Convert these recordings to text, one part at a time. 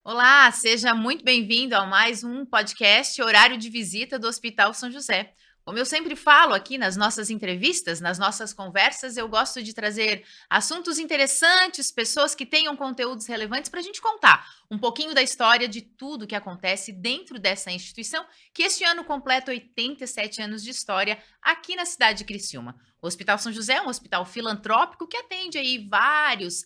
Olá, seja muito bem-vindo a mais um podcast Horário de Visita do Hospital São José. Como eu sempre falo aqui nas nossas entrevistas, nas nossas conversas, eu gosto de trazer assuntos interessantes, pessoas que tenham conteúdos relevantes para a gente contar um pouquinho da história de tudo que acontece dentro dessa instituição, que este ano completa 87 anos de história aqui na cidade de Criciúma. O Hospital São José é um hospital filantrópico que atende aí vários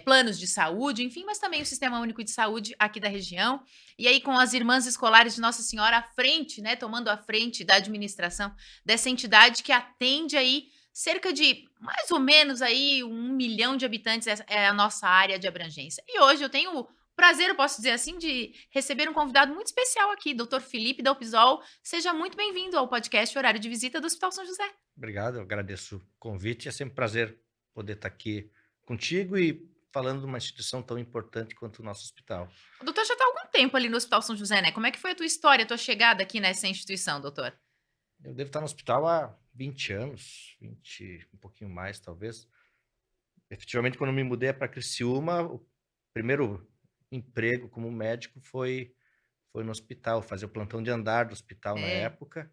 planos de saúde, enfim, mas também o Sistema Único de Saúde aqui da região. E aí, com as irmãs escolares de Nossa Senhora à frente, né, tomando a frente da administração dessa entidade que atende aí cerca de mais ou menos aí 1 milhão de habitantes é a nossa área de abrangência. E hoje eu tenho o prazer, eu posso dizer assim, de receber um convidado muito especial aqui, Dr. Felipe Dalpisol. Seja muito bem-vindo ao podcast Horário de Visita do Hospital São José. Obrigado, eu agradeço o convite. É sempre um prazer poder estar aqui contigo e falando de uma instituição tão importante quanto o nosso hospital. O doutor já está há algum tempo ali no Hospital São José, né? Como é que foi a tua história, a tua chegada aqui nessa instituição, doutor? Eu devo estar no hospital há 20 anos, 20, um pouquinho mais, talvez. Efetivamente, quando me mudei para Criciúma, o primeiro emprego como médico foi no hospital, fazer o plantão de andar do hospital na É. época.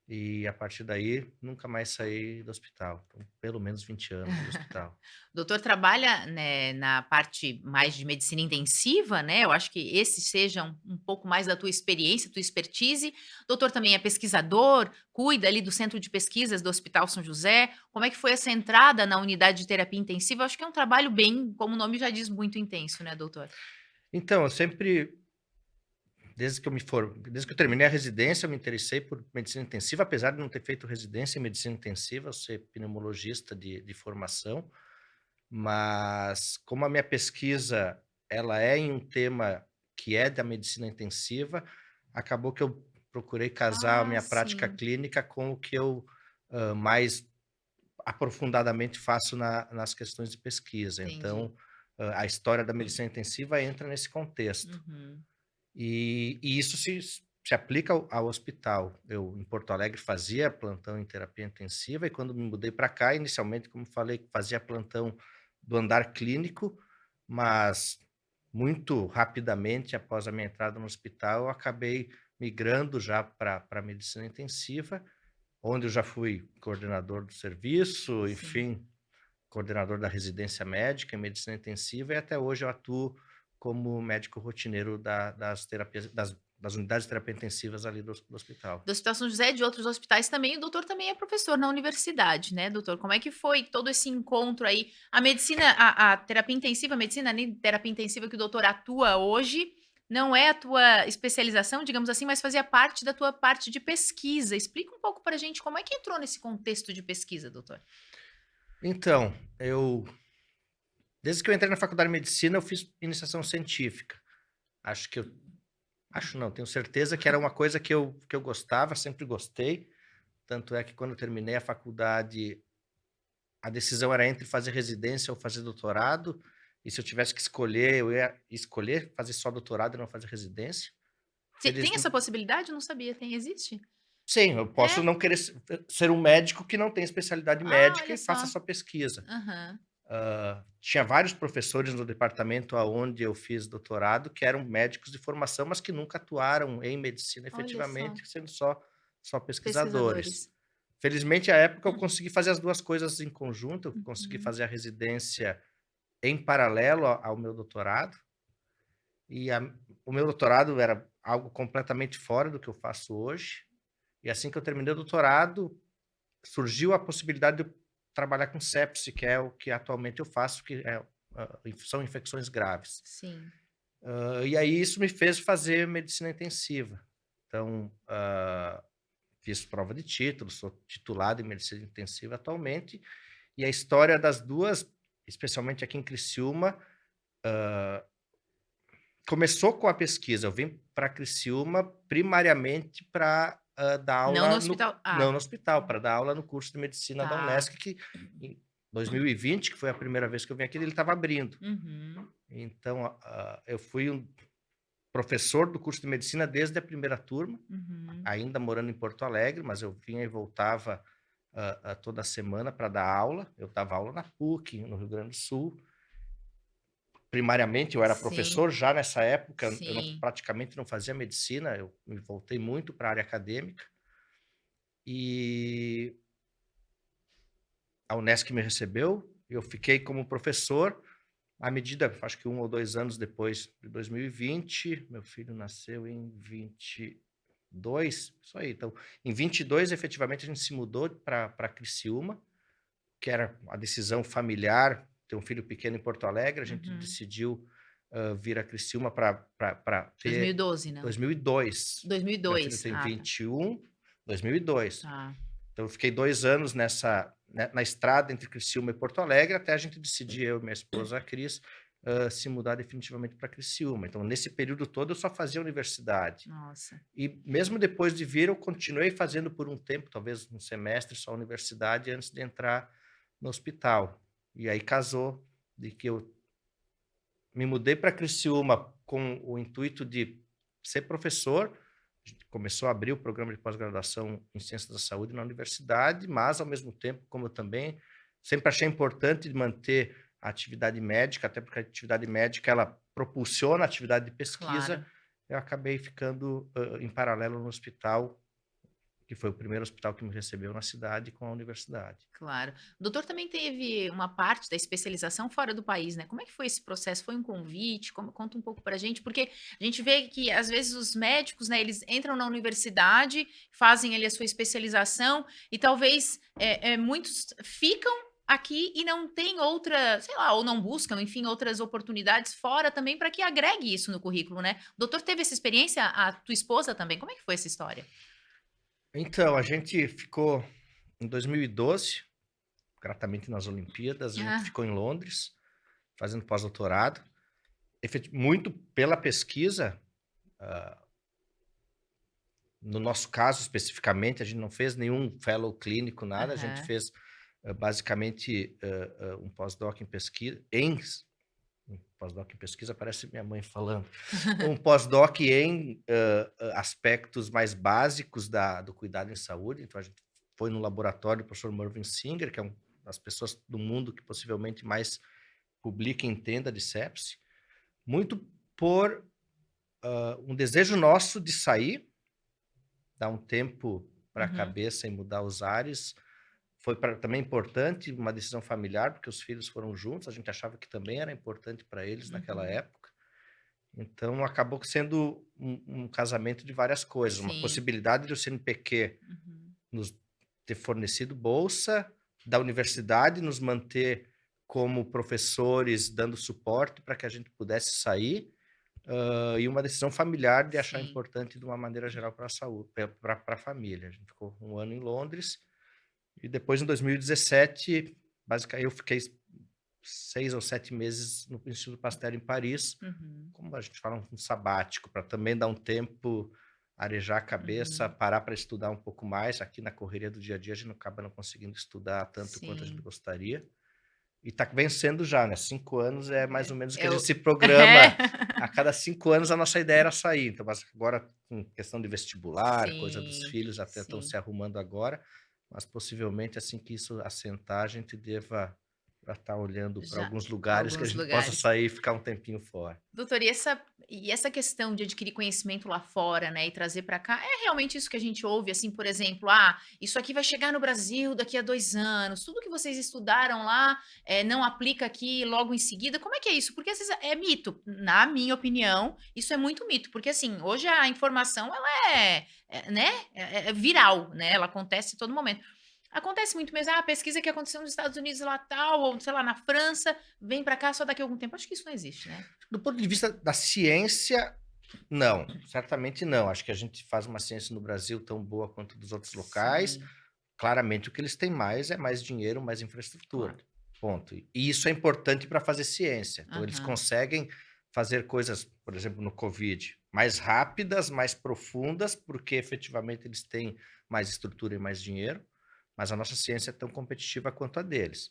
E a partir daí, nunca mais saí do hospital. Então, pelo menos 20 anos de hospital. O doutor trabalha, né, na parte mais de medicina intensiva, né? Eu acho que esse seja um pouco mais da tua experiência, tua expertise. O doutor também é pesquisador, cuida ali do centro de pesquisas do Hospital São José. Como é que foi essa entrada na unidade de terapia intensiva? Eu acho que é um trabalho bem, como o nome já diz, muito intenso, né, doutor? Então, eu sempre desde que eu terminei a residência, eu me interessei por medicina intensiva, apesar de não ter feito residência em medicina intensiva, eu ser pneumologista de formação, mas como a minha pesquisa ela é em um tema que é da medicina intensiva, acabou que eu procurei casar a Ah, minha prática sim, clínica com o que eu mais aprofundadamente faço nas questões de pesquisa. entendi. Então, a história da medicina intensiva entra nesse contexto. Uhum. E isso se aplica ao hospital. Eu, em Porto Alegre, fazia plantão em terapia intensiva e quando me mudei para cá, inicialmente, como falei, fazia plantão do andar clínico, mas muito rapidamente, após a minha entrada no hospital, eu acabei migrando já para a medicina intensiva, onde eu já fui coordenador do serviço, Sim. enfim, coordenador da residência médica em medicina intensiva e até hoje eu atuo como médico rotineiro das terapias, das unidades de terapia intensivas ali do hospital. Do Hospital São José e de outros hospitais também, o doutor também é professor na universidade, né, doutor? Como é que foi todo esse encontro aí? A medicina, a terapia intensiva, a medicina nem terapia intensiva que o doutor atua hoje, não é a tua especialização, digamos assim, mas fazia parte da tua parte de pesquisa. Explica um pouco pra gente como é que entrou nesse contexto de pesquisa, doutor? Então, desde que eu entrei na faculdade de medicina, eu fiz iniciação científica. Acho que eu, acho não, tenho certeza que era uma coisa que eu gostava, sempre gostei. Tanto é que quando eu terminei a faculdade, a decisão era entre fazer residência ou fazer doutorado. E se eu tivesse que escolher, eu ia escolher fazer só doutorado e não fazer residência. Tem essa Felizmente, possibilidade? Eu não sabia, tem existe? sim, eu posso É? não querer ser um médico que não tem especialidade Ah, médica olha e faça só. só pesquisa. Aham. Tinha vários professores no departamento aonde eu fiz doutorado que eram médicos de formação, mas que nunca atuaram em medicina Olha só, efetivamente, sendo só pesquisadores. pesquisadores. Felizmente, à época, eu consegui fazer as duas coisas em conjunto, eu consegui Uhum. fazer a residência em paralelo ao meu doutorado, e o meu doutorado era algo completamente fora do que eu faço hoje. E assim que eu terminei o doutorado, surgiu a possibilidade de eu trabalhar com sepse, que é o que atualmente eu faço, que são infecções graves. Sim. E aí isso me fez fazer medicina intensiva. Então, fiz prova de título, sou titulado em medicina intensiva atualmente, e a história das duas, especialmente aqui em Criciúma, começou com a pesquisa. Eu vim para Criciúma primariamente para dar Não no aula hospital. não Ah, no hospital, para dar aula no curso de medicina da tá. Unesc, que em 2020, que foi a primeira vez que eu vim aqui, ele estava abrindo. Uhum. Então, eu fui um professor do curso de medicina desde a primeira turma, Uhum. ainda morando em Porto Alegre, mas eu vinha e voltava toda semana para dar aula. Eu dava aula na PUC, no Rio Grande do Sul, primariamente eu era Sim, professor já nessa época, eu sim. praticamente não fazia medicina, eu me voltei muito para a área acadêmica, e a Unesc me recebeu, eu fiquei como professor, à medida, acho que 1 ou 2 anos depois de 2020, meu filho nasceu em 22, isso aí. Então, em 22, efetivamente, a gente se mudou para Criciúma, que era a decisão familiar, ter um filho pequeno em Porto Alegre, a gente Uhum. decidiu vir a Criciúma para ter 2012, não. 2002. Meu filho 2002. tem Ah, tá. 21, 2002. Tá. Então, eu fiquei 2 anos na estrada entre Criciúma e Porto Alegre, até a gente decidir, eu e minha esposa, a Cris, se mudar definitivamente para Criciúma. Então, nesse período todo, eu só fazia universidade. Nossa. E mesmo depois de vir, eu continuei fazendo por um tempo, talvez um semestre só universidade, antes de entrar no hospital. E aí casou, de que eu me mudei para Criciúma com o intuito de ser professor. A gente começou a abrir o programa de pós-graduação em Ciências da Saúde na universidade, mas, ao mesmo tempo, como eu também sempre achei importante manter a atividade médica, até porque a atividade médica ela propulsiona a atividade de pesquisa, Claro. eu acabei ficando em paralelo no hospital, que foi o primeiro hospital que me recebeu na cidade com a universidade. Claro. O doutor também teve uma parte da especialização fora do país, né? Como é que foi esse processo? Foi um convite? Conta um pouco pra gente, porque a gente vê que às vezes os médicos, né, eles entram na universidade, fazem ali a sua especialização e talvez muitos ficam aqui e não tem outra, sei lá, ou não buscam, enfim, outras oportunidades fora também para que agregue isso no currículo, né? O doutor teve essa experiência, a tua esposa também. Como é que foi essa história? Então, a gente ficou em 2012, gratamente nas Olimpíadas, a gente Ah, ficou em Londres, fazendo pós-doutorado, muito pela pesquisa. No nosso caso, especificamente, a gente não fez nenhum fellow clínico, nada, a gente aham. fez basicamente um pós-doc em pesquisa, um pós-doc em pesquisa, parece minha mãe falando, um pós-doc em aspectos mais básicos do cuidado em saúde. Então, a gente foi no laboratório do professor Mervyn Singer, que é uma das pessoas do mundo que possivelmente mais publica e entenda de sepse, muito por um desejo nosso de sair, dar um tempo para a Uhum, cabeça e mudar os ares. Foi também importante, uma decisão familiar, porque os filhos foram juntos, a gente achava que também era importante para eles naquela uhum. época. Então, acabou sendo um casamento de várias coisas. Uma Sim. possibilidade de o CNPq Uhum. nos ter fornecido bolsa, da universidade nos manter como professores, dando suporte para que a gente pudesse sair, e uma decisão familiar de achar Sim. importante, de uma maneira geral, para a saúde, para a família. A gente ficou 1 ano em Londres, e depois, em 2017, basicamente, eu fiquei 6 ou 7 meses no Instituto Pasteur em Paris, Uhum. como a gente fala, um sabático, para também dar um tempo, arejar a cabeça, Uhum. parar para estudar um pouco mais. Aqui na correria do dia a dia, a gente acaba não conseguindo estudar tanto quanto a gente Sim. gostaria. E está vencendo já, né? 5 anos é mais ou menos o que a gente Eu se é. programa. A cada 5 anos a nossa ideia era sair. Então, mas agora, com questão de vestibular, coisa dos Sim, filhos, até estão sim. se arrumando agora, mas possivelmente assim que isso assentar, a gente deva estar olhando para Já alguns lugares que a alguns gente possa lugares. sair e ficar um tempinho fora. Doutor, e essa questão de adquirir conhecimento lá fora, né, e trazer para cá, é realmente isso que a gente ouve, assim, por exemplo, isso aqui vai chegar no Brasil daqui a 2 anos, tudo que vocês estudaram lá, não aplica aqui logo em seguida, como é que é isso? Porque às vezes é mito, na minha opinião, isso é muito mito, porque assim, hoje a informação ela né, é viral, né, ela acontece a todo momento. Acontece muito mesmo, a pesquisa que aconteceu nos Estados Unidos lá tal, ou sei lá, na França, vem para cá só daqui a algum tempo, acho que isso não existe, né? Do ponto de vista da ciência, não, certamente não. Acho que a gente faz uma ciência no Brasil tão boa quanto dos outros locais. Sim, Claramente, o que eles têm mais é mais dinheiro, mais infraestrutura. claro. Ponto. E isso é importante para fazer ciência. Então, eles Aham. conseguem fazer coisas, por exemplo, no Covid, mais rápidas, mais profundas, porque efetivamente eles têm mais estrutura e mais dinheiro, mas a nossa ciência é tão competitiva quanto a deles.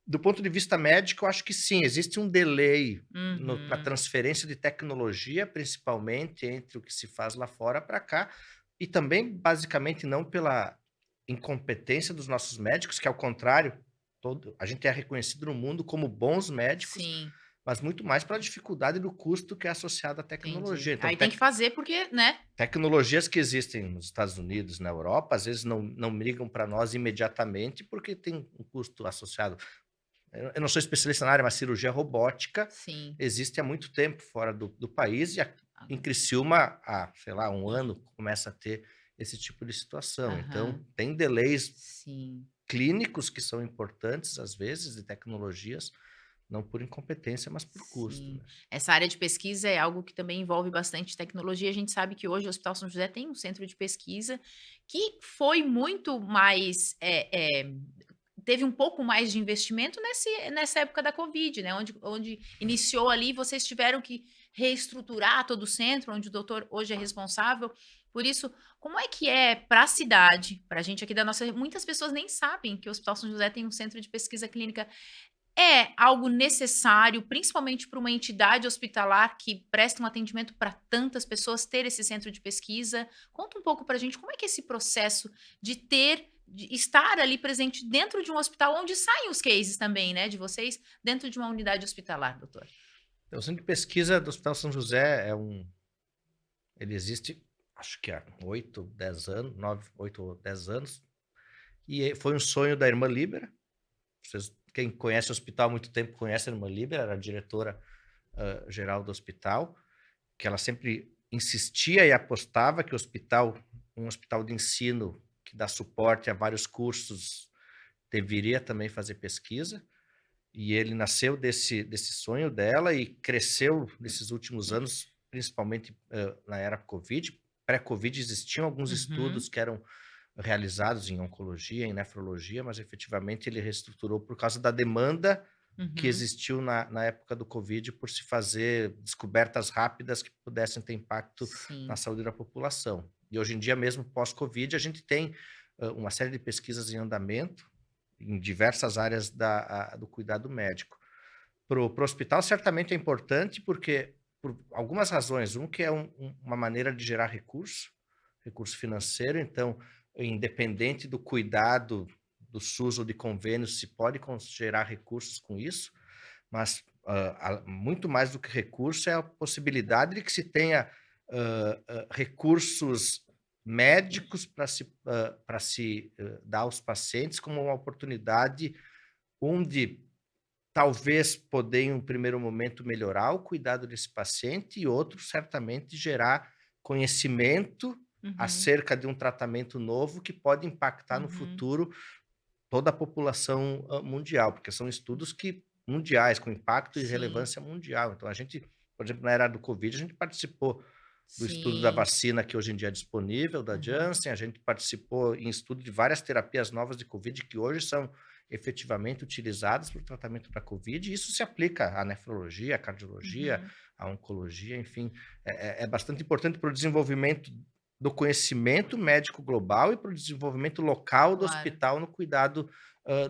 Do ponto de vista médico, eu acho que sim, existe um delay na Uhum. transferência de tecnologia, principalmente entre o que se faz lá fora para cá, e também, basicamente, não pela incompetência dos nossos médicos, que ao contrário, a gente é reconhecido no mundo como bons médicos, Sim. mas muito mais pela dificuldade do custo que é associado à Entendi. tecnologia. Então, Aí tem que fazer porque, né? tecnologias que existem nos Estados Unidos, na Europa, às vezes não migram para nós imediatamente porque tem um custo associado. Eu não sou especialista na área, mas cirurgia robótica Sim. existe há muito tempo fora do país e em Agora. Criciúma, há, sei lá, um ano, começa a ter esse tipo de situação. Então, Aham. tem delays Sim. clínicos que são importantes, às vezes, de tecnologias, não por incompetência, mas por custo, Sim. né? Essa área de pesquisa é algo que também envolve bastante tecnologia. A gente sabe que hoje o Hospital São José tem um centro de pesquisa que foi muito mais, teve um pouco mais de investimento nessa época da Covid, né? Onde iniciou ali, vocês tiveram que reestruturar todo o centro, onde o doutor hoje é responsável. Por isso, como é que é para a cidade, para a gente aqui da nossa. Muitas pessoas nem sabem que o Hospital São José tem um centro de pesquisa clínica. É algo necessário, principalmente para uma entidade hospitalar que presta um atendimento para tantas pessoas, ter esse centro de pesquisa? Conta um pouco para a gente como é que é esse processo de estar ali presente dentro de um hospital onde saem os cases também, né, de vocês, dentro de uma unidade hospitalar, doutor? Então, o Centro de Pesquisa do Hospital São José ele existe, acho que há 8, 10 anos, 9, 8 ou 10 anos, e foi um sonho da irmã Líbera. Quem conhece o hospital há muito tempo conhece a irmã Líbera, era a diretora geral do hospital, que ela sempre insistia e apostava que um hospital de ensino que dá suporte a vários cursos, deveria também fazer pesquisa. E ele nasceu desse sonho dela e cresceu nesses últimos anos, principalmente na era Covid. Pré-Covid existiam alguns Uhum, estudos que eram realizados em oncologia, em nefrologia, mas efetivamente ele reestruturou por causa da demanda que uhum. existiu na época do Covid por se fazer descobertas rápidas que pudessem ter impacto na Sim. saúde da população. E hoje em dia, mesmo pós-Covid, a gente tem uma série de pesquisas em andamento em diversas áreas do cuidado médico. Para o hospital, certamente é importante porque, por algumas razões. Que é uma maneira de gerar recurso financeiro. Então, independente do cuidado do SUS ou de convênios, se pode gerar recursos com isso, mas muito mais do que recurso é a possibilidade de que se tenha recursos médicos para se dar aos pacientes como uma oportunidade onde talvez poder em um primeiro momento melhorar o cuidado desse paciente e outro certamente gerar conhecimento Uhum, acerca de um tratamento novo que pode impactar no uhum. futuro toda a população mundial, porque são estudos mundiais, com impacto e Sim, relevância mundial. Então, a gente, por exemplo, na era do Covid, a gente participou do estudo da sim. vacina que hoje em dia é disponível, da Aham. Janssen, a gente participou em estudo de várias terapias novas de Covid que hoje são efetivamente utilizadas para o tratamento da Covid, e isso se aplica à nefrologia, à cardiologia, Uhum. à oncologia, enfim, é bastante importante para o desenvolvimento do conhecimento médico global e para o desenvolvimento local do Claro. hospital no cuidado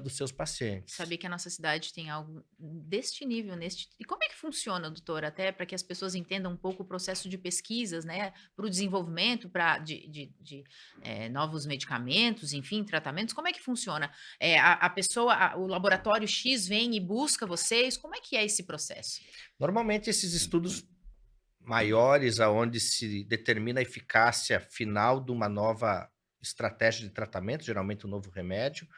dos seus pacientes. Saber que a nossa cidade tem algo deste nível, neste. E como é que funciona, doutor? Até para que as pessoas entendam um pouco o processo de pesquisas, né? Para o desenvolvimento novos medicamentos, enfim, tratamentos. Como é que funciona? A pessoa, o laboratório X vem e busca vocês. Como é que é esse processo? Normalmente, esses estudos maiores, aonde se determina a eficácia final de uma nova estratégia de tratamento, geralmente um novo remédio,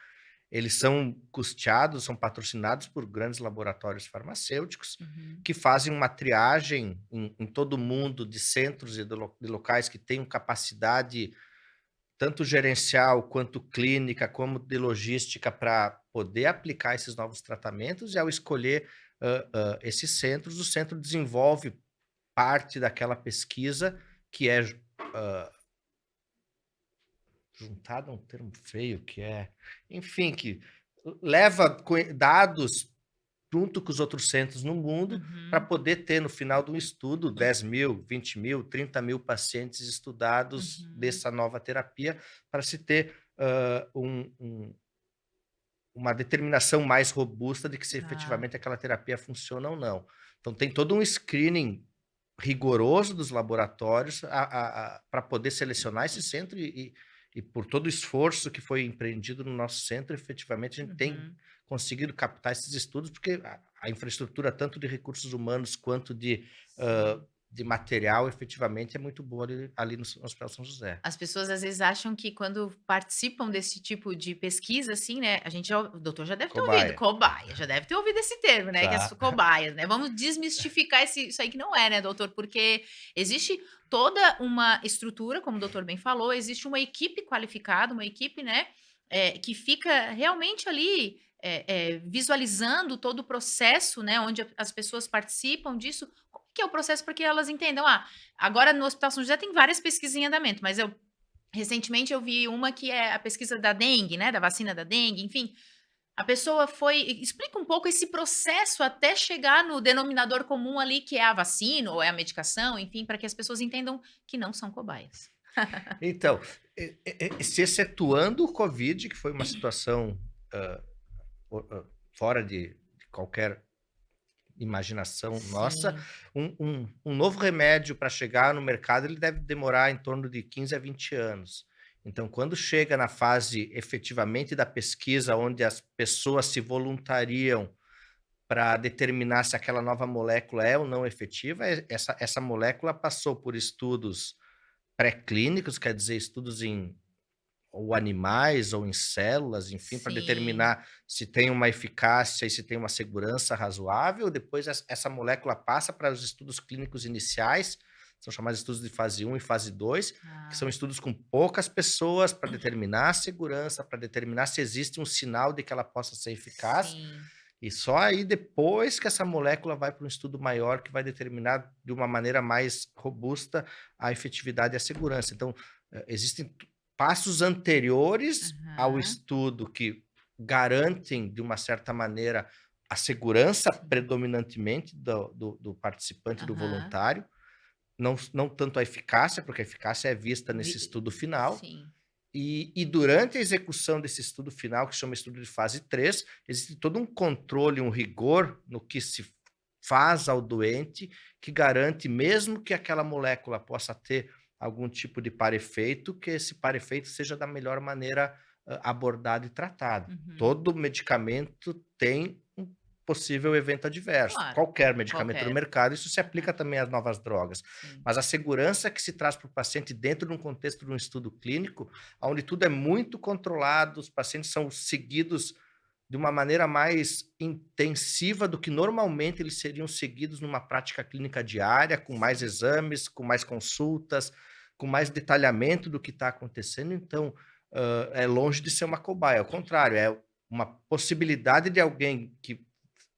eles são custeados, são patrocinados por grandes laboratórios farmacêuticos Uhum, que fazem uma triagem em todo o mundo de centros e de locais que tenham capacidade tanto gerencial quanto clínica, como de logística para poder aplicar esses novos tratamentos. E ao escolher esses centros, o centro desenvolve parte daquela pesquisa que é juntada a um termo feio, que é, enfim, que leva dados junto com os outros centros no mundo para uhum, poder ter, no final do estudo, 10.000, 20.000, 30.000 pacientes estudados uhum. dessa nova terapia, para se ter uma determinação mais robusta de que se Ah, efetivamente aquela terapia funciona ou não. Então, tem todo um screening rigoroso dos laboratórios para poder selecionar esse centro e por todo o esforço que foi empreendido no nosso centro, efetivamente a gente tem Uhum. conseguido captar esses estudos, porque a infraestrutura, tanto de recursos humanos quanto Sim. de material, efetivamente é muito boa ali no Hospital São José. As pessoas às vezes acham que quando participam desse tipo de pesquisa, assim, né, a gente já o doutor já deve ter ouvido, Cobaia. cobaia, já deve ter ouvido esse termo, né, que as Já. cobaias, né. Vamos desmistificar isso aí que não é, né, doutor, porque existe toda uma estrutura, como o doutor bem falou, existe uma equipe qualificada, uma equipe, né, que fica realmente ali, visualizando todo o processo, né, onde as pessoas participam disso. Como que é o processo para que elas entendam? "Ah, agora no Hospital São José tem várias pesquisas em andamento, mas eu recentemente eu vi uma que é a pesquisa da dengue, né, da vacina da dengue, enfim, a pessoa foi explica um pouco esse processo até chegar no denominador comum ali, que é a vacina ou é a medicação, enfim, para que as pessoas entendam que não são cobaias. Então, se excetuando o Covid, que foi uma situação hã, fora de qualquer imaginação nossa, Sim, um novo remédio para chegar no mercado, ele deve demorar em torno de 15 a 20 anos. Então, quando chega na fase efetivamente da pesquisa, onde as pessoas se voluntariam para determinar se aquela nova molécula é ou não efetiva, essa molécula passou por estudos pré-clínicos, quer dizer, estudos em ou animais ou em células, enfim, para sim. determinar se tem uma eficácia e se tem uma segurança razoável. Depois essa molécula passa para os estudos clínicos iniciais, são chamados estudos de fase 1 e fase 2, que são Ah, estudos com poucas pessoas para determinar a segurança, para determinar se existe um sinal de que ela possa ser eficaz, sim. e só aí depois que essa molécula vai para um estudo maior que vai determinar de uma maneira mais robusta a efetividade e a segurança. Então, existem passos anteriores ao Aham. estudo que garantem, de uma certa maneira, a segurança Sim. predominantemente do participante, do Aham. voluntário, não tanto a eficácia, porque a eficácia é vista nesse Vi estudo final, sim. e durante a execução desse estudo final, que chama estudo de fase 3, existe todo um controle, um rigor no que se faz ao doente, que garante, mesmo que aquela molécula possa ter algum tipo de par-efeito, que esse par-efeito seja da melhor maneira abordado e tratado. Uhum. Todo medicamento tem um possível evento adverso. Claro, Qualquer medicamento no qualquer. mercado, isso se Aham. aplica também às novas drogas. Sim. Mas a segurança que se traz para o paciente dentro de um contexto de um estudo clínico, onde tudo é muito controlado, os pacientes são seguidos de uma maneira mais intensiva do que normalmente eles seriam seguidos numa prática clínica diária, com mais Sim. exames, com mais consultas, com mais detalhamento do que está acontecendo. Então, é longe de ser uma cobaia, ao contrário, é uma possibilidade de alguém que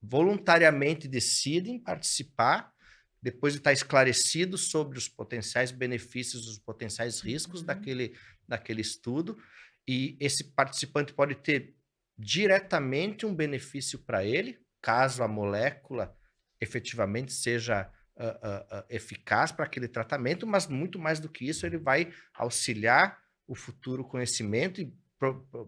voluntariamente decidem participar, depois de estar esclarecido sobre os potenciais benefícios, os potenciais riscos Uhum. daquele estudo, e esse participante pode ter diretamente um benefício para ele, caso a molécula efetivamente seja eficaz para aquele tratamento, mas muito mais do que isso, ele vai auxiliar o futuro conhecimento e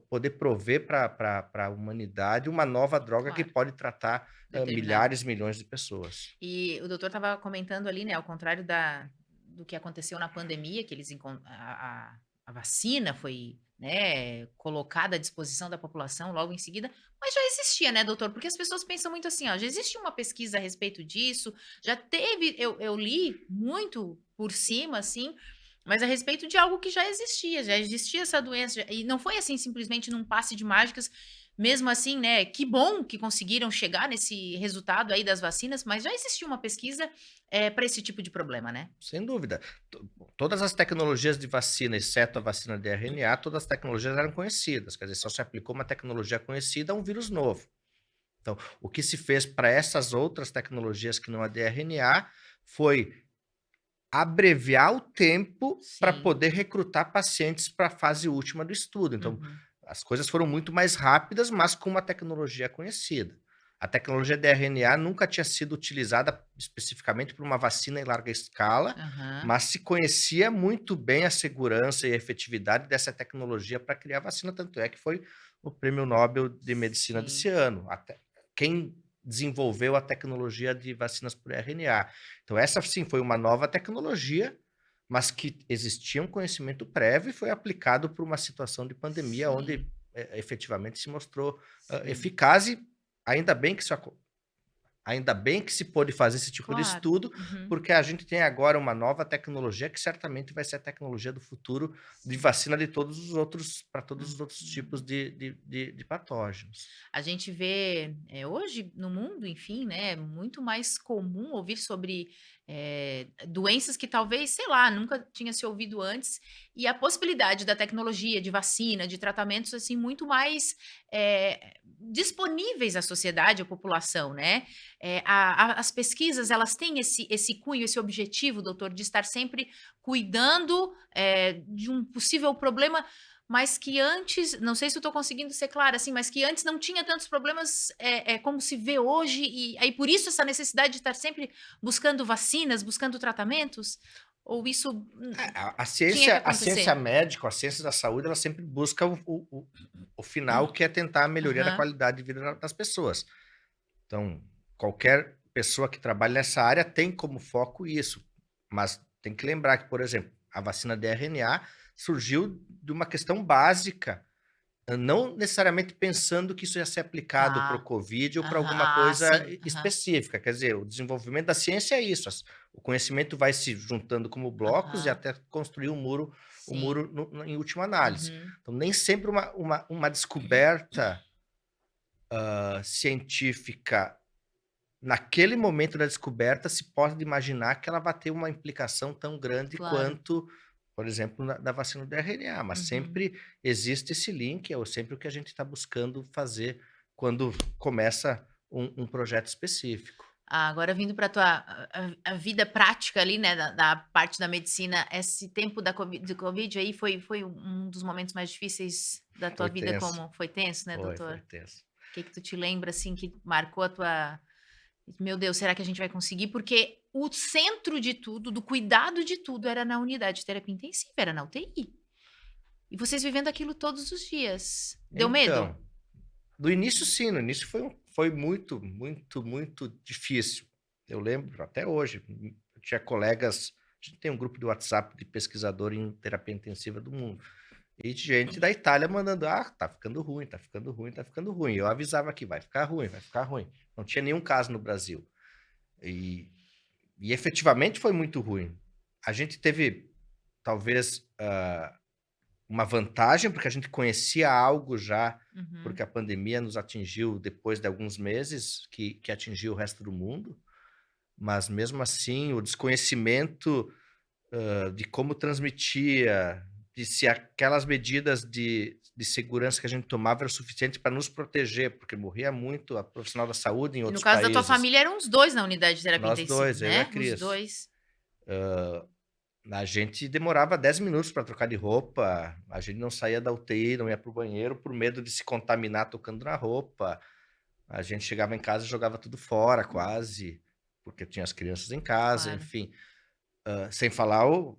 poder prover para a humanidade uma nova droga que Claro, pode tratar determinado. milhares, milhões de pessoas. E o doutor estava comentando ali, né, ao contrário do que aconteceu na pandemia, que eles a vacina foi, né, colocada à disposição da população logo em seguida, mas já existia, né, doutor? Porque as pessoas pensam muito assim, ó, já existe uma pesquisa a respeito disso, já teve, eu li muito por cima, assim, mas a respeito de algo que já existia essa doença, e não foi assim simplesmente num passe de mágicas. Mesmo assim, né, que bom que conseguiram chegar nesse resultado aí das vacinas, mas já existia uma pesquisa, para esse tipo de problema, né? Sem dúvida. Todas as tecnologias de vacina, exceto a vacina de RNA, todas as tecnologias eram conhecidas. Quer dizer, só se aplicou uma tecnologia conhecida a um vírus novo. Então, o que se fez para essas outras tecnologias que não a de RNA foi abreviar o tempo para Sim. poder recrutar pacientes para a fase última do estudo. Então, Uhum. as coisas foram muito mais rápidas, mas com uma tecnologia conhecida. A tecnologia de RNA nunca tinha sido utilizada especificamente para uma vacina em larga escala, Aham. mas se conhecia muito bem a segurança e a efetividade dessa tecnologia para criar vacina, tanto é que foi o Prêmio Nobel de Medicina Sim. desse ano. Até quem desenvolveu a tecnologia de vacinas por RNA. Então, essa sim foi uma nova tecnologia, mas que existia um conhecimento prévio e foi aplicado por uma situação de pandemia onde Sim, efetivamente se mostrou sim. eficaz e ainda bem que isso ainda bem que se pôde fazer esse tipo de Claro. estudo, Uhum. porque a gente tem agora uma nova tecnologia que certamente vai ser a tecnologia do futuro de Sim. vacina de todos os outros, para todos os outros tipos Uhum. de patógenos. A gente vê, hoje no mundo, enfim, né, muito mais comum ouvir sobre, doenças que talvez, sei lá, nunca tinha se ouvido antes, e a possibilidade da tecnologia, de vacina, de tratamentos, assim, muito mais, disponíveis à sociedade, à população, né. As pesquisas, elas têm esse cunho, esse objetivo, doutor, de estar sempre cuidando, de um possível problema, mas que antes, não sei se eu estou conseguindo ser clara, assim, mas que antes não tinha tantos problemas, como se vê hoje, e aí por isso essa necessidade de estar sempre buscando vacinas, buscando tratamentos? Ou isso, A tinha que a ciência acontecer? médica, a ciência da saúde, ela sempre busca o final, que é tentar a melhoria da Aham, qualidade de vida das pessoas. Então, qualquer pessoa que trabalhe nessa área tem como foco isso, mas tem que lembrar que, por exemplo, a vacina de RNA surgiu de uma questão básica, não necessariamente pensando que isso ia ser aplicado para o tá. Covid ou para Aham. alguma Ah, coisa sim. Aham, específica. Quer dizer, o desenvolvimento da ciência é isso. O conhecimento vai se juntando como blocos e aham. até construir o Sim. muro em última análise. Uhum. Então, nem sempre uma descoberta científica naquele momento da descoberta, se pode imaginar que ela vai ter uma implicação tão grande Claro. quanto, por exemplo, da vacina do RNA, mas Uhum. sempre existe esse link, é sempre o que a gente está buscando fazer quando começa um projeto específico. Ah, agora vindo para a tua a vida prática ali, né, da parte da medicina, esse tempo da Covid aí foi um dos momentos mais difíceis da tua Foi vida, tenso, como foi tenso, né, foi doutor? tenso. O que que tu te lembra, assim, que marcou a tua: "Meu Deus, será que a gente vai conseguir?" Porque o centro de tudo, do cuidado de tudo, era na unidade de terapia intensiva, era na UTI. E vocês vivendo aquilo todos os dias. Deu medo? Então, no início sim, no início foi muito, muito, muito difícil. Eu lembro até hoje, eu tinha colegas, a gente tem um grupo de WhatsApp de pesquisador em terapia intensiva do mundo. E de gente da Itália mandando: "Ah, tá ficando ruim, tá ficando ruim, tá ficando ruim". Eu avisava aqui: "Vai ficar ruim, vai ficar ruim". Não tinha nenhum caso no Brasil. E efetivamente foi muito ruim. A gente teve talvez, uma vantagem, porque a gente conhecia algo já, Uhum. porque a pandemia nos atingiu depois de alguns meses, que atingiu o resto do mundo, mas mesmo assim o desconhecimento de como transmitia, de se aquelas medidas de segurança que a gente tomava era suficiente para nos proteger, porque morria muito a profissional da saúde em E no outros caso da tua países. família eram os 2 na unidade de terapia Nós intensiva, 2, eu e a né? Os Cris. 2. A gente demorava 10 minutos para trocar de roupa, a gente não saía da UTI, não ia para o banheiro por medo de se contaminar tocando na roupa. A gente chegava em casa e jogava tudo fora quase, porque tinha as crianças em casa, Claro. enfim. Sem falar o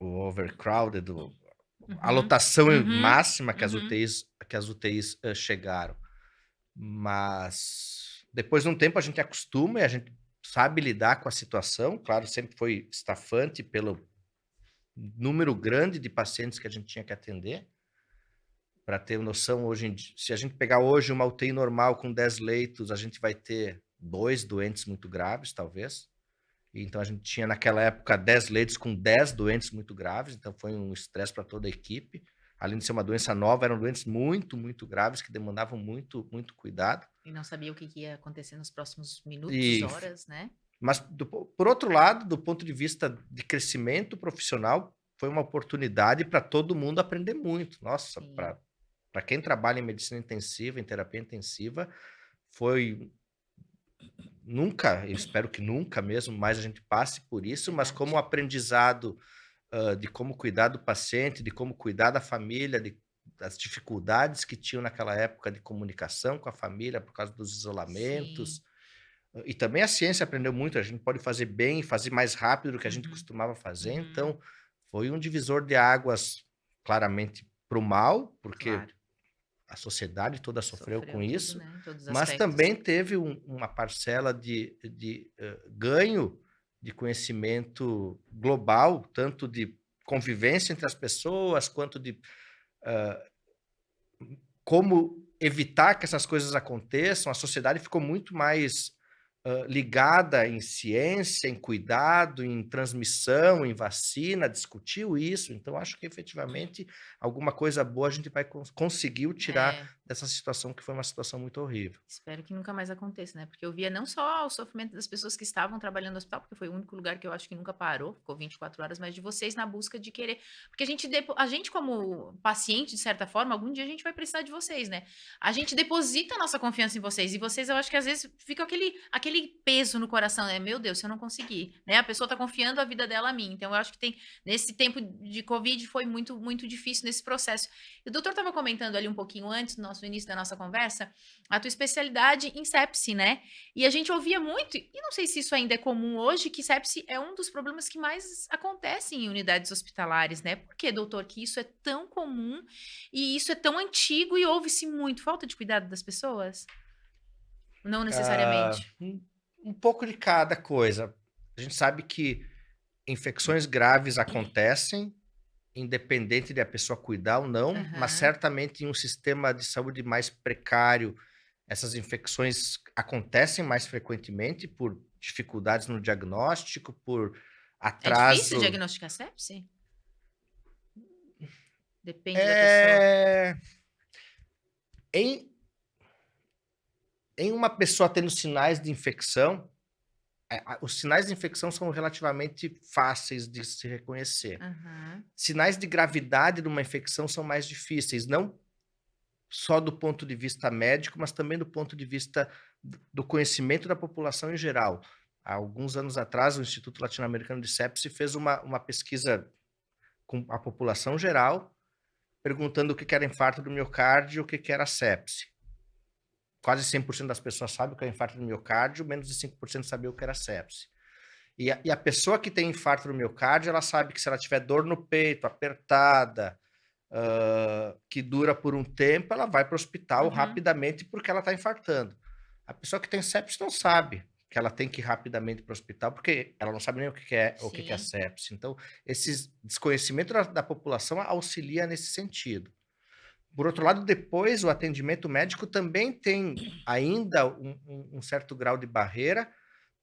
overcrowded, a Uhum. lotação Uhum. máxima Uhum. que as UTIs chegaram. Mas depois de um tempo a gente acostuma e a gente sabe lidar com a situação. Claro, sempre foi estafante pelo número grande de pacientes que a gente tinha que atender. Para ter noção, se a gente pegar hoje uma UTI normal com 10 leitos, a gente vai ter 2 doentes muito graves, talvez. Então a gente tinha naquela época 10 leitos com 10 doentes muito graves, então foi um estresse para toda a equipe. Além de ser uma doença nova, eram doentes muito, muito graves que demandavam muito, muito cuidado. E não sabia o que que ia acontecer nos próximos minutos, E, horas, né? mas, por outro lado, do ponto de vista de crescimento profissional, foi uma oportunidade para todo mundo aprender muito. Nossa, Sim, para quem trabalha em medicina intensiva, em terapia intensiva, foi nunca, eu espero que nunca mesmo mais a gente passe por isso, mas como verdade. aprendizado de como cuidar do paciente, de como cuidar da família, das dificuldades que tinham naquela época de comunicação com a família por causa dos Sim. isolamentos. E também a ciência aprendeu muito, a gente pode fazer bem, fazer mais rápido do que a gente Uhum. costumava fazer, Uhum. então foi um divisor de águas claramente para o mal, porque Claro. a sociedade toda sofreu com Sofreu tudo, isso, né, em todos os mas aspectos. também teve uma parcela de ganho de conhecimento global, tanto de convivência entre as pessoas, quanto de como evitar que essas coisas aconteçam. A sociedade ficou muito mais ligada em ciência, em cuidado, em transmissão, em vacina, discutiu isso. Então, acho que efetivamente alguma coisa boa a gente vai conseguir tirar É. dessa situação, que foi uma situação muito horrível. Espero que nunca mais aconteça, né? Porque eu via não só o sofrimento das pessoas que estavam trabalhando no hospital, porque foi o único lugar que eu acho que nunca parou, ficou 24 horas, mas de vocês na busca de querer. Porque a gente como paciente, de certa forma, algum dia a gente vai precisar de vocês, né? A gente deposita a nossa confiança em vocês, e vocês, eu acho que às vezes fica aquele peso no coração, né? Meu Deus, se eu não conseguir, né? A pessoa tá confiando a vida dela a mim. Então, eu acho que nesse tempo de Covid, foi muito, muito difícil nesse processo. E o doutor estava comentando ali um pouquinho antes, no nosso início da nossa conversa, a tua especialidade em sepse, né? E a gente ouvia muito, e não sei se isso ainda é comum hoje, que sepse é um dos problemas que mais acontecem em unidades hospitalares, né? Por que, doutor, que isso é tão comum e isso é tão antigo e ouve-se muito? Falta de cuidado das pessoas? Não Ah, necessariamente. um pouco de cada coisa. A gente sabe que infecções graves acontecem, independente de a pessoa cuidar ou não, mas Aham. certamente em um sistema de saúde mais precário, essas infecções acontecem mais frequentemente por dificuldades no diagnóstico, por É difícil atraso. diagnosticar sepse? Depende da pessoa. É, em, em uma pessoa tendo sinais de infecção, os sinais de infecção são relativamente fáceis de se reconhecer. Aham. Sinais de gravidade de uma infecção são mais difíceis, não só do ponto de vista médico, mas também do ponto de vista do conhecimento da população em geral. Há alguns anos atrás, o Instituto Latino-Americano de Sepsi fez uma pesquisa com a população geral, perguntando o que era infarto do miocárdio e o que era sepse. Quase 100% das pessoas sabem o que é infarto do miocárdio, menos de 5% sabiam o que era sepse. E a pessoa que tem infarto do miocárdio, ela sabe que se ela tiver dor no peito, apertada, que dura por um tempo, ela vai para o hospital Uhum. rapidamente porque ela está infartando. A pessoa que tem sepse não sabe que ela tem que ir rapidamente para o hospital, porque ela não sabe nem o que é Sim. sepse. Então, esse desconhecimento da população auxilia nesse sentido. Por outro lado, depois, o atendimento médico também tem ainda um certo grau de barreira,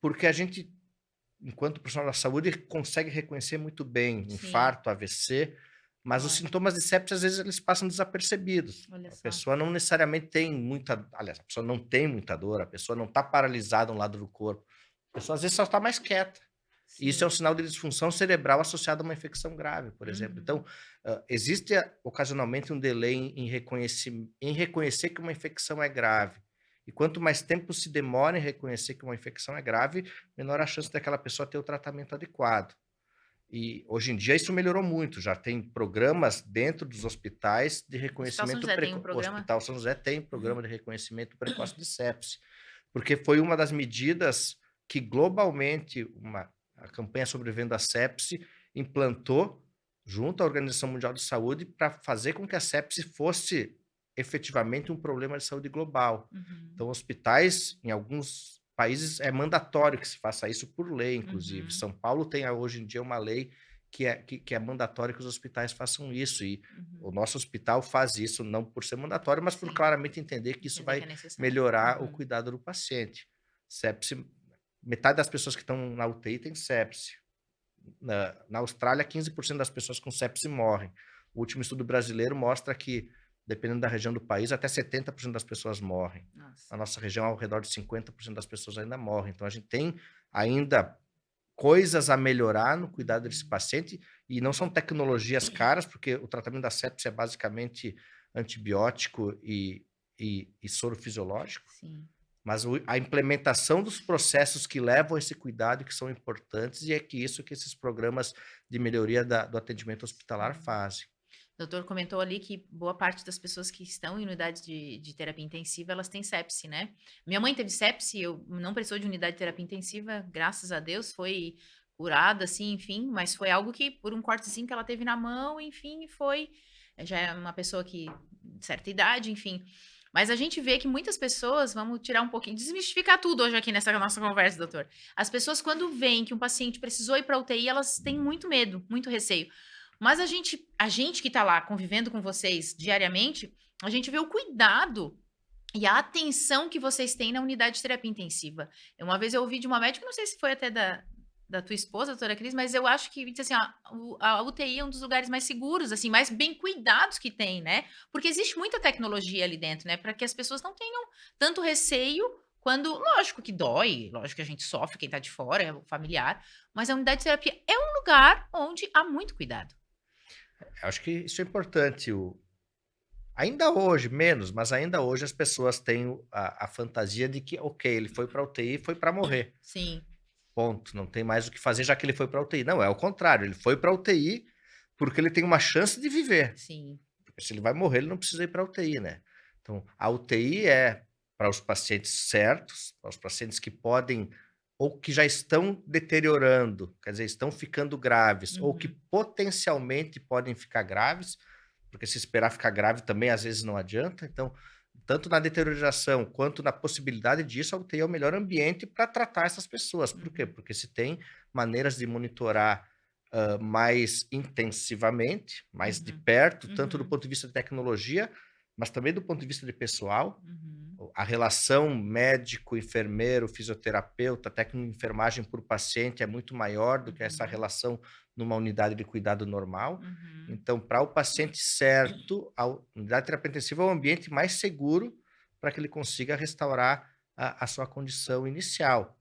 porque a gente, enquanto profissional da saúde, consegue reconhecer muito bem Sim. infarto, AVC, mas os Olha, sintomas de sepsis, às vezes, eles passam desapercebidos. olha A só. pessoa não necessariamente tem muita, aliás, a pessoa não tem muita dor, a pessoa não está paralisada um lado do corpo. A pessoa, às vezes, só está mais quieta. E isso é um Sim. sinal de disfunção cerebral associado a uma infecção grave, por exemplo. Então, Uhum. existe ocasionalmente um delay em reconhecer que uma infecção é grave. E quanto mais tempo se demora em reconhecer que uma infecção é grave, menor a chance daquela pessoa ter o tratamento adequado. E hoje em dia isso melhorou muito, já tem programas dentro dos hospitais de O Hospital São reconhecimento José tem um precoce. O programa? Hospital São José tem programa de reconhecimento precoce de sepse, porque foi uma das medidas que globalmente a campanha Sobrevivendo à Sepse implantou junto à Organização Mundial de Saúde para fazer com que a sepse fosse efetivamente um problema de saúde global. Uhum. Então, hospitais, em alguns países, é mandatório que se faça isso por lei, inclusive. Uhum. São Paulo tem hoje em dia uma lei que é mandatório que os hospitais façam isso, e o Uhum. nosso hospital faz isso não por ser mandatório, mas por Sim, claramente entender que isso entender que vai é necessário. melhorar o Uhum. cuidado do paciente. Sepse, metade das pessoas que estão na UTI tem sepse. Na Austrália, 15% das pessoas com sepse morrem. O último estudo brasileiro mostra que, dependendo da região do país, até 70% das pessoas morrem. Nossa. Na nossa região, ao redor de 50% das pessoas ainda morrem. Então, a gente tem ainda coisas a melhorar no cuidado desse Uhum. paciente, e não são tecnologias caras, porque o tratamento da sepse é basicamente antibiótico e soro fisiológico, Sim. mas a implementação dos processos que levam a esse cuidado, que são importantes, e é que isso que esses programas de melhoria do atendimento hospitalar Sim. fazem. O doutor comentou ali que boa parte das pessoas que estão em unidades de terapia intensiva, elas têm sepse, né? Minha mãe teve sepse, eu não precisou de unidade de terapia intensiva, graças a Deus, foi curada, assim, enfim, mas foi algo que, por um cortezinho que ela teve na mão, enfim, foi. Já é uma pessoa que, de certa idade, enfim. Mas a gente vê que muitas pessoas, vamos tirar um pouquinho, desmistificar tudo hoje aqui nessa nossa conversa, doutor. As pessoas, quando veem que um paciente precisou ir para UTI, elas têm muito medo, muito receio. Mas a gente que está lá convivendo com vocês diariamente, a gente vê o cuidado e a atenção que vocês têm na unidade de terapia intensiva. Uma vez eu ouvi de uma médica, não sei se foi até da tua esposa, doutora Cris, mas eu acho que disse assim, ó, a UTI é um dos lugares mais seguros, assim, mais bem cuidados que tem, né? Porque existe muita tecnologia ali dentro, né? Para que as pessoas não tenham tanto receio quando, lógico que dói, lógico que a gente sofre, quem tá de fora, é o familiar, mas a unidade de terapia é um lugar onde há muito cuidado. Eu acho que isso é importante. Ainda hoje, menos, mas ainda hoje as pessoas têm a fantasia de que, ok, ele foi para UTI, foi para morrer. Sim, Ponto. Não tem mais o que fazer já que ele foi para UTI. Não, é o contrário. Ele foi para UTI porque ele tem uma chance de viver. sim. Porque se ele vai morrer, ele não precisa ir para UTI, né? Então, a UTI é para os pacientes certos, para os pacientes que podem ou que já estão deteriorando, quer dizer, estão ficando graves, ou que Uhum, potencialmente podem ficar graves, porque se esperar ficar grave também às vezes não adianta. Então, tanto na deterioração quanto na possibilidade disso, a UTI é o melhor ambiente para tratar essas pessoas. Por quê? uhum, Porque se tem maneiras de monitorar mais intensivamente, mais de uhum, perto, tanto do uhum, ponto de vista de tecnologia, mas também do ponto de vista de pessoal. uhum, A relação médico, enfermeiro, fisioterapeuta, técnico de enfermagem por paciente é muito maior do que essa uhum, relação numa unidade de cuidado normal. uhum, Então, para o paciente certo, a unidade de terapia intensiva é o ambiente mais seguro para que ele consiga restaurar a sua condição inicial.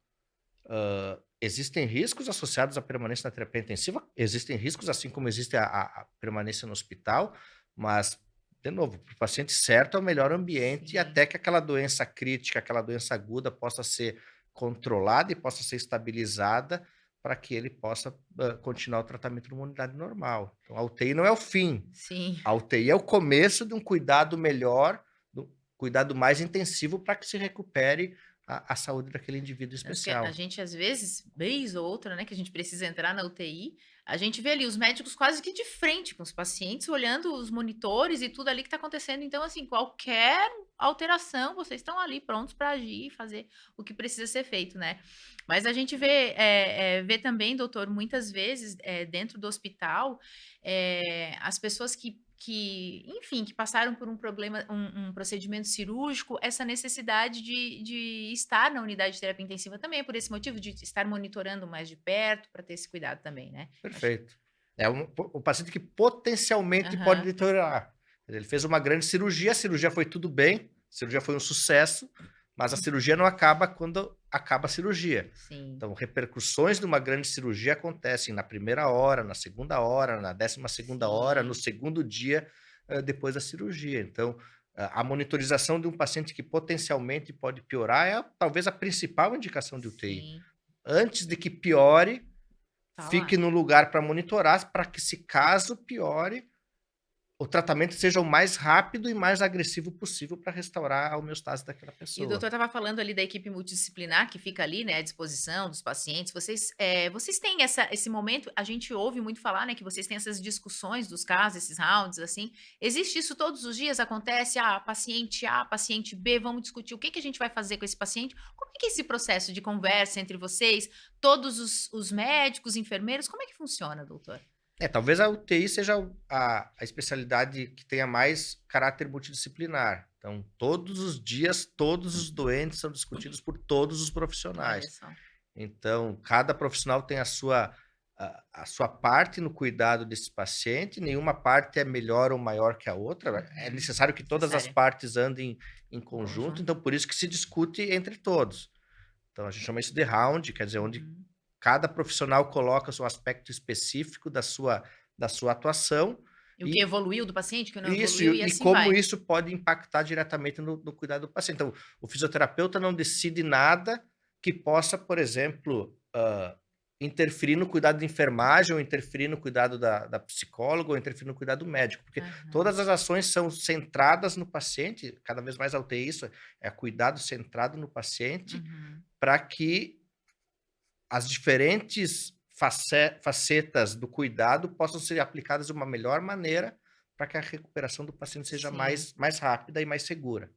Existem riscos associados à permanência na terapia intensiva? Existem riscos, assim como existe a permanência no hospital, mas, de novo, para o paciente certo é o melhor ambiente sim. até que aquela doença crítica, aquela doença aguda possa ser controlada e possa ser estabilizada para que ele possa continuar o tratamento numa unidade normal. Então, a UTI não é o fim, Sim. a UTI é o começo de um cuidado melhor, do cuidado mais intensivo para que se recupere a saúde daquele indivíduo Acho que a especial. gente, às vezes, vez ou outra, né, que a gente precisa entrar na UTI, a gente vê ali os médicos quase que de frente com os pacientes, olhando os monitores e tudo ali que está acontecendo. Então, assim, qualquer alteração, vocês estão ali prontos para agir e fazer o que precisa ser feito, né? Mas a gente vê também, doutor, muitas vezes, dentro do hospital, as pessoas enfim, que passaram por um problema, um procedimento cirúrgico, essa necessidade de estar na unidade de terapia intensiva também, é por esse motivo de estar monitorando mais de perto, para ter esse cuidado também, né? Acho. Perfeito. É o paciente que potencialmente pode Aham, deteriorar. Ele fez uma grande cirurgia, a cirurgia foi tudo bem, a cirurgia foi um sucesso, mas a cirurgia não acaba quando acaba a cirurgia. sim, Então, repercussões de uma grande cirurgia acontecem na primeira hora, na segunda hora, na 12ª hora, no sim, segundo dia depois da cirurgia. Então, a monitorização de um paciente que potencialmente pode piorar é talvez a principal indicação de UTI. sim, Antes de que piore, tá fique lá. no lugar para monitorar, para que, se caso piore, o tratamento seja o mais rápido e mais agressivo possível para restaurar a homeostase daquela E o pessoa. doutor estava falando ali da equipe multidisciplinar que fica ali, né, à disposição dos pacientes. Vocês têm esse momento, a gente ouve muito falar, né, que vocês têm essas discussões dos casos, esses rounds, assim. Existe isso todos os dias? Acontece? Paciente A, paciente B, vamos discutir o que que a gente vai fazer com esse paciente? Como é que é esse processo de conversa entre vocês, todos os médicos, enfermeiros, como é que funciona, doutor? Talvez a UTI seja a especialidade que tenha mais caráter multidisciplinar. Então, todos os dias, todos os doentes são discutidos por todos os Olha profissionais. só. Então, cada profissional tem a sua parte no cuidado desse paciente, nenhuma parte é melhor ou maior que a outra. É Uhum. necessário que todas as Necessária. partes andem em Em conjunto, conjunto. então por isso que se discute entre todos. Então, a gente chama isso de round, quer dizer, onde Uhum. cada profissional coloca o seu aspecto específico da sua atuação E o que e evoluiu do paciente, o que não isso, evoluiu, e e assim como vai. isso pode impactar diretamente no cuidado do paciente. Então, o fisioterapeuta não decide nada que possa, por exemplo, interferir no cuidado de enfermagem, ou interferir no cuidado da psicóloga, ou interferir no cuidado médico, porque Aham. todas as ações são centradas no paciente, cada vez mais altei isso, é cuidado centrado no paciente, Uhum. para que as diferentes facetas do cuidado possam ser aplicadas de uma melhor maneira para que a recuperação do paciente seja Sim. mais rápida e mais segura.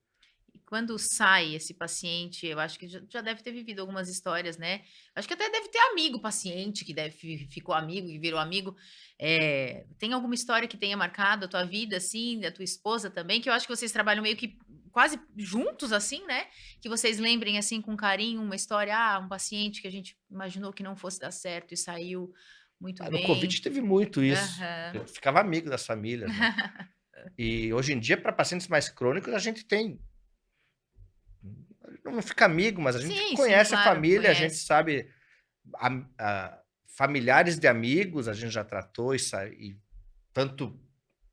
E quando sai esse paciente, eu acho que já deve ter vivido algumas histórias, né. Acho que até deve ter amigo paciente que deve ficou amigo e virou amigo. Tem alguma história que tenha marcado a tua vida, assim, da tua esposa também, que eu acho que vocês trabalham meio que quase juntos, assim, né, que vocês lembrem, assim, com carinho uma história, um paciente que a gente imaginou que não fosse dar certo e saiu muito No bem. Covid teve muito isso. Aham. Eu ficava amigo das famílias, né. E hoje em dia, para pacientes mais crônicos, a gente tem não fica amigo, mas a gente Sim, sim, conhece a claro, família, a gente conhece. sabe familiares de amigos, a gente já tratou e tanto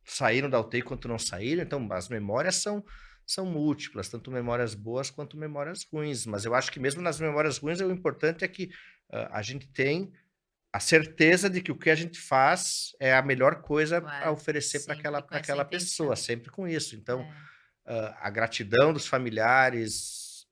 saíram da UTI quanto não saíram, então as memórias são múltiplas, tanto memórias boas quanto memórias ruins, mas eu acho que mesmo nas memórias ruins, o importante é que, a gente tem a certeza de que o que a gente faz é a melhor coisa a Claro, oferecer para sempre com essa aquela pessoa, intenção. sempre com isso. Então, É. a gratidão dos familiares,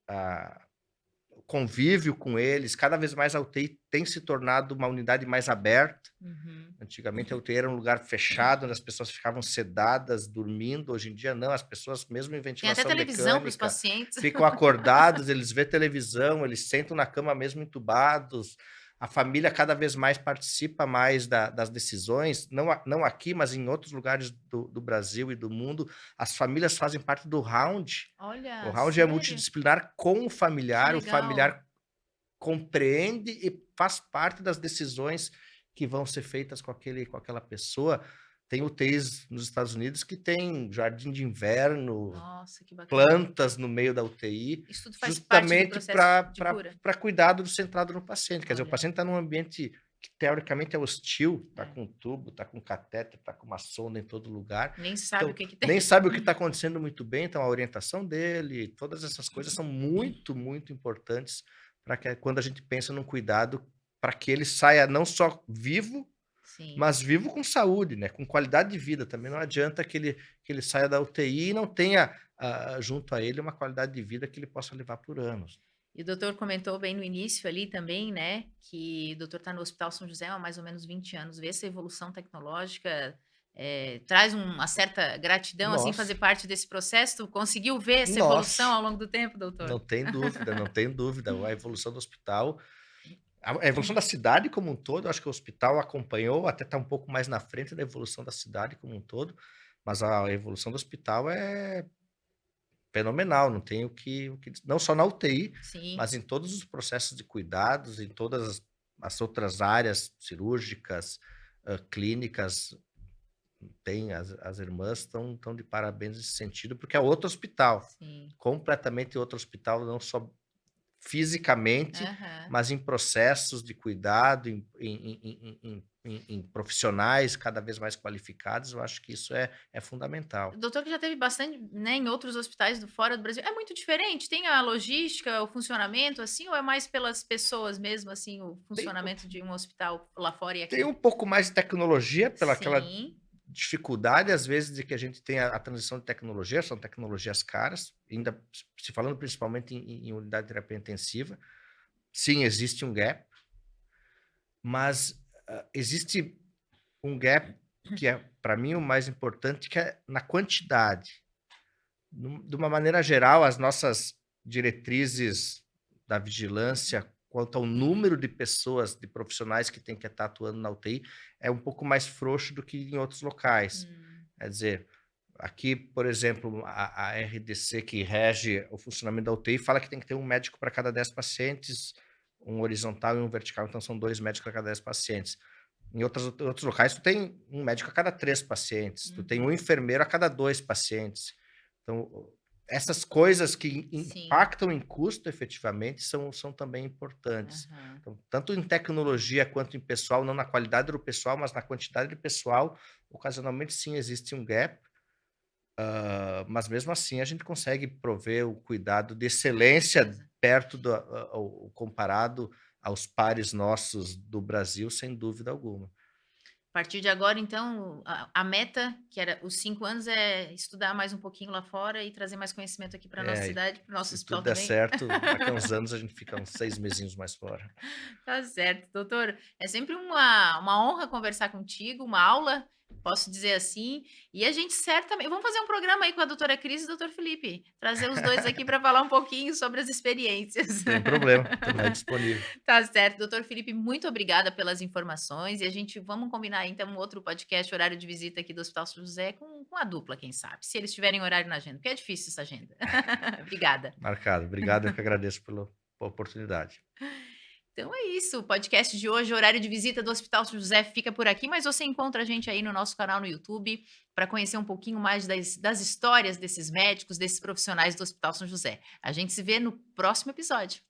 o convívio com eles, cada vez mais a UTI tem se tornado uma unidade mais aberta. Uhum. Antigamente a UTI era um lugar fechado, onde as pessoas ficavam sedadas, dormindo. Hoje em dia não, as pessoas mesmo em Tem até ventilação televisão para os mecânica pacientes. ficam acordados, eles vê televisão, eles sentam na cama mesmo entubados. A família cada vez mais participa mais das decisões, não aqui, mas em outros lugares do Brasil e do mundo. As famílias fazem parte do round. O Olha, round é sério? multidisciplinar com Que o legal. familiar compreende e faz parte das decisões que vão ser feitas com aquela pessoa. Tem UTIs nos Estados Unidos que tem jardim de inverno, Nossa, que bacana. plantas no meio da UTI, Isso tudo faz parte do justamente processo de para cura? cuidado centrado no paciente. Quer dizer, o Olha, paciente está num ambiente que teoricamente é hostil, está é, com tubo, está com catéter, está com uma sonda em todo lugar, nem sabe o então que que nem tem. sabe o que está acontecendo muito bem, então a orientação dele, todas essas coisas são muito, muito importantes para que quando a gente pensa num cuidado para que ele saia não só vivo, Sim, mas vivo com saúde, né, com qualidade de vida. Também não sim. adianta que ele saia da UTI e não tenha, junto a ele uma qualidade de vida que ele possa levar por anos. E o doutor comentou bem no início ali também, né, que o doutor está no Hospital São José há mais ou menos 20 anos, vê essa evolução tecnológica, traz uma certa gratidão, assim, fazer Nossa, parte desse processo? Tu conseguiu ver essa evolução nossa, ao longo do tempo, doutor? não tem dúvida, não tem dúvida. A evolução do hospital, a evolução da cidade como um todo, eu acho que o hospital acompanhou, até está um pouco mais na frente da evolução da cidade como um todo, mas a evolução do hospital é fenomenal, não tem o que não só na UTI, Sim. mas em todos os processos de cuidados, em todas as outras áreas cirúrgicas, clínicas, tem as irmãs estão de parabéns nesse sentido, porque é outro hospital, Sim. completamente outro hospital, não só fisicamente, Aham. mas em processos de cuidado, em profissionais cada vez mais qualificados. Eu acho que isso é O fundamental. doutor que já teve bastante, né, em outros hospitais do fora do Brasil, é muito diferente? Tem a logística, o funcionamento, assim, ou é mais pelas pessoas mesmo, assim, o Tem funcionamento de um hospital lá fora e tem aqui? um pouco mais de tecnologia, pela aquela Sim. dificuldade, às vezes, de que a gente tem a transição de tecnologia, são tecnologias caras, ainda se falando principalmente em unidade de terapia intensiva. Sim, existe um gap, mas, existe um gap que é, para mim, o mais importante, que é na quantidade. De uma maneira geral, as nossas diretrizes da vigilância quanto ao número de pessoas, de profissionais que tem que estar atuando na UTI, é um pouco mais frouxo do que em outros locais. Hum, Quer dizer, aqui, por exemplo, a RDC, que rege o funcionamento da UTI, fala que tem que ter um médico para cada 10 pacientes, um horizontal e um vertical, então são 2 médicos a cada 10 pacientes. Em outros locais, tu tem um médico a cada 3 pacientes, tu tem um uhum. enfermeiro a cada 2 pacientes. Então, essas coisas que Sim. impactam em custo efetivamente são também importantes. Aham. Então, tanto em tecnologia quanto em pessoal, não na qualidade do pessoal, mas na quantidade de pessoal, ocasionalmente sim existe um gap, mas mesmo assim a gente consegue prover o cuidado de Com excelência certeza. perto comparado aos pares nossos do Brasil, sem dúvida alguma. A partir de agora, então, a meta, que era os 5 anos, é estudar mais um pouquinho lá fora e trazer mais conhecimento aqui para nossa É, cidade, para o nosso se tudo hospital der também? certo, daqui a uns anos a gente fica uns 6 mesinhos mais fora. Tá certo, doutor. É sempre uma honra conversar contigo, uma aula posso dizer assim. E a gente certamente vamos fazer um programa aí com a doutora Cris e o doutor Felipe, trazer os 2 aqui para falar um pouquinho sobre as experiências. Sem problema, estamos aí disponível. Tá certo. Doutor Felipe, muito obrigada pelas informações e a gente vamos combinar então um outro podcast, horário de visita aqui do Hospital São José com a dupla, quem sabe, se eles tiverem horário na agenda, porque é difícil essa agenda. Obrigada. Marcado. Obrigado, eu que agradeço pela oportunidade. Então é isso, o podcast de hoje, horário de visita do Hospital São José fica por aqui, mas você encontra a gente aí no nosso canal no YouTube para conhecer um pouquinho mais das histórias desses médicos, desses profissionais do Hospital São José. A gente se vê no próximo episódio.